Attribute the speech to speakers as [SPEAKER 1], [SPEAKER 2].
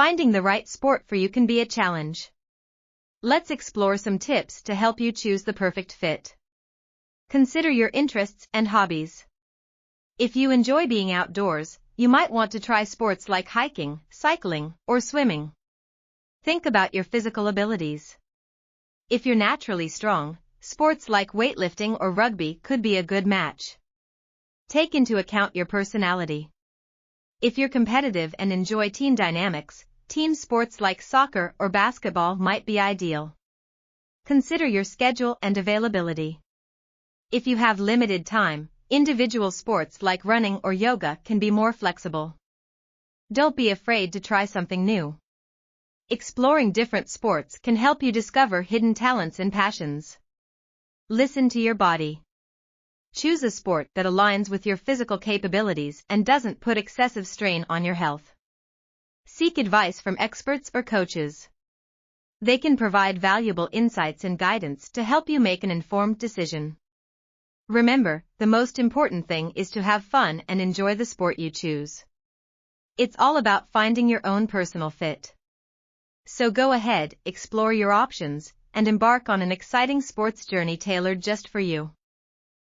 [SPEAKER 1] Finding the right sport for you can be a challenge. Let's explore some tips to help you choose the perfect fit. Consider your interests and hobbies. If you enjoy being outdoors, you might want to try sports like hiking, cycling, or swimming. Think about your physical abilities. If you're naturally strong, sports like weightlifting or rugby could be a good match. Take into account your personality. If you're competitive and enjoy team dynamics, team sports like soccer or basketball might be ideal. Consider your schedule and availability. If you have limited time, individual sports like running or yoga can be more flexible. Don't be afraid to try something new. Exploring different sports can help you discover hidden talents and passions. Listen to your body. Choose a sport that aligns with your physical capabilities and doesn't put excessive strain on your health. Seek advice from experts or coaches. They can provide valuable insights and guidance to help you make an informed decision. Remember, the most important thing is to have fun and enjoy the sport you choose. It's all about finding your own personal fit. So go ahead, explore your options, and embark on an exciting sports journey tailored just for you.